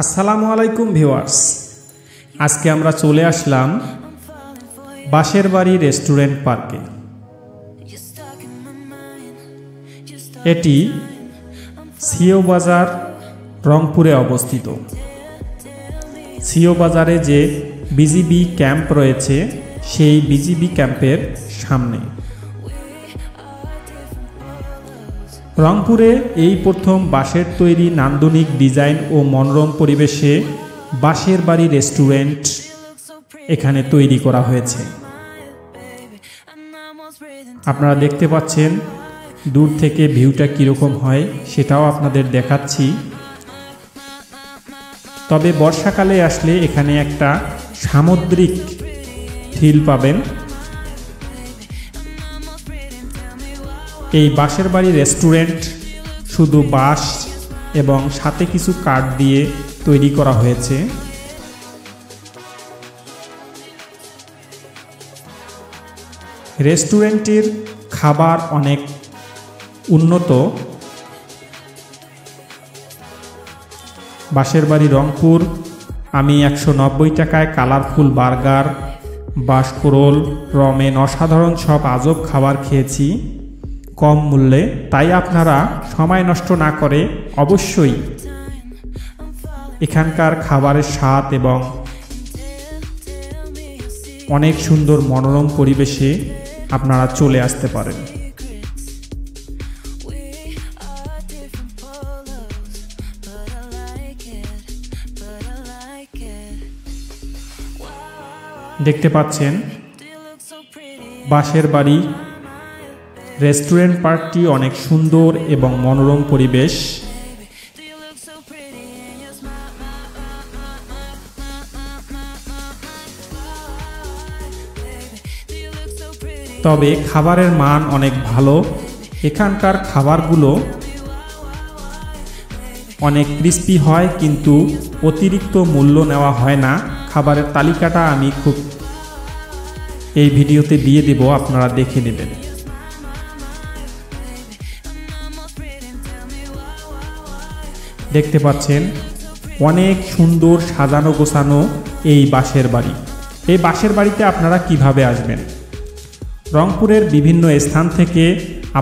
আসসালামু আলাইকুম ভিউয়ার্স, আজকে আমরা চলে আসলাম বাঁশের বাড়ি রেস্টুরেন্ট পার্কে। এটি সিও বাজার রংপুরে অবস্থিত। সিও বাজারে যে বিজিবি ক্যাম্প রয়েছে সেই বিজিবি ক্যাম্পের সামনে। রংপুরে এই প্রথম বাঁশের তৈরি নান্দনিক ডিজাইন ও মনোরম পরিবেশে বাঁশের বাড়ি রেস্টুরেন্ট এখানে তৈরি করা হয়েছে। আপনারা দেখতে পাচ্ছেন দূর থেকে ভিউটা কীরকম হয় সেটাও আপনাদের দেখাচ্ছি। তবে বর্ষাকালে আসলে এখানে একটা সামুদ্রিক ফিল পাবেন। এই বাঁশের বাড়ি রেস্টুরেন্ট শুধু বাঁশ এবং সাথে কিছু কাঠ দিয়ে তৈরি করা হয়েছে। রেস্টুরেন্টের খাবার অনেক উন্নত। বাঁশের বাড়ি রংপুর আমি 190 টাকায় কালারফুল বার্গার, বাঁশকোরল, রমেন, অসাধারণ সব আজব খাবার খেয়েছি কম মূল্যে। তাই আপনারা সময় নষ্ট না করে অবশ্যই এখানকার খাবারের স্বাদ এবং অনেক সুন্দর মনোরম পরিবেশে আপনারা চলে আসতে পারেন। দেখতে পাচ্ছেন বাঁশের বাড়ি রেস্টুরেন্ট পার্কটি অনেক সুন্দর এবং মনোরম পরিবেশ। তবে খাবারের মান অনেক ভালো। এখানকার খাবারগুলো অনেক ক্রিস্পি হয়, কিন্তু অতিরিক্ত মূল্য নেওয়া হয় না। খাবারের তালিকাটা আমি এই ভিডিওতে দিয়ে দেব, আপনারা দেখে নেবেন। দেখতে পাচ্ছেন অনেক সুন্দর সাজানো গোছানো এই বাঁশের বাড়ি। এই বাঁশের বাড়িতে আপনারা কিভাবে আসবেন? রংপুরের বিভিন্ন স্থান থেকে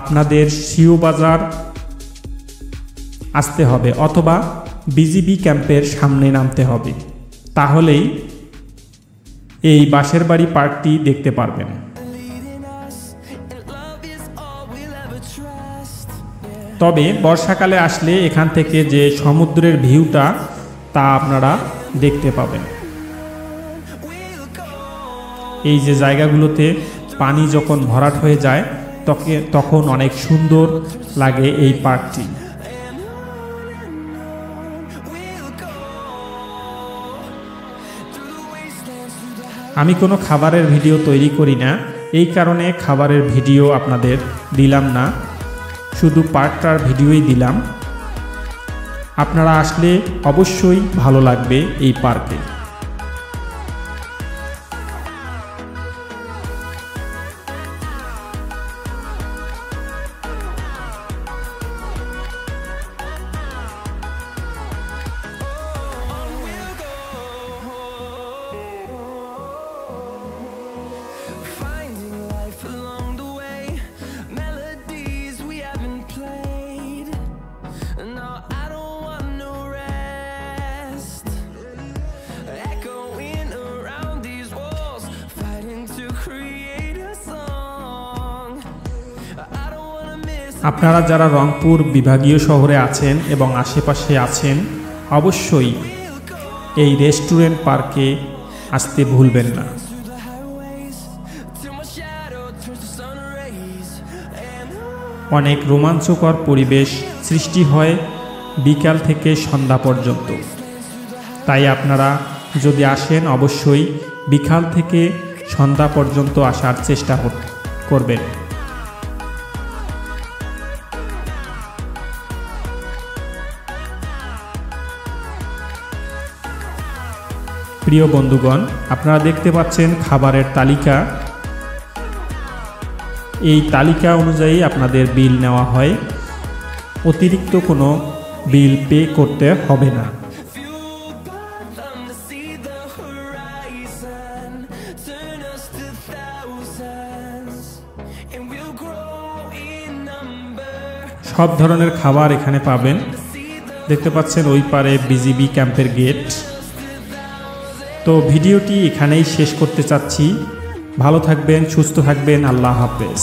আপনাদের সিও বাজার আসতে হবে অথবা বিজিবি ক্যাম্পের সামনে নামতে হবে, তাহলেই এই বাঁশের বাড়ি পার্কটি দেখতে পারবেন। তবে বর্ষাকালে আসলে এখান থেকে যে সমুদ্রের ভিউটা তা আপনারা দেখতে পাবেন। এই যে জায়গাগুলোতে পানি যখন ভরাট হয়ে যায় তখন অনেক সুন্দর লাগে এই পার্কটি। আমি কোনো খাবারের ভিডিও তৈরি করি না, এই কারণে খাবারের ভিডিও আপনাদের দিলাম না, শুধু পার্কটার ভিডিওই দিলাম। আপনারা আসলে অবশ্যই ভালো লাগবে এই পার্কে। আপনারা যারা রংপুর বিভাগীয় শহরে আছেন এবং আশেপাশে আছেন, অবশ্যই এই রেস্টুরেন্ট পার্কে আসতে ভুলবেন না। অনেক রোমাঞ্চকর পরিবেশ সৃষ্টি হয় বিকাল থেকে সন্ধ্যা পর্যন্ত। তাই আপনারা যদি আসেন অবশ্যই বিকাল থেকে সন্ধ্যা পর্যন্ত আসার চেষ্টা করবেন। প্রিয় বন্ধুগণ, আপনারা দেখতে পাচ্ছেন খাবারের তালিকা। এই তালিকা অনুযায়ী আপনাদের বিল নেওয়া হয়, অতিরিক্ত কোনো বিল পে করতে হবে না। সব ধরনের খাবার এখানে পাবেন। দেখতে পাচ্ছেন ওই পারে বিজিবি ক্যাম্পের গেট। তো ভিডিওটি এখানেই শেষ করতে চাচ্ছি। ভালো থাকবেন, সুস্থ থাকবেন। আল্লাহ হাফেজ।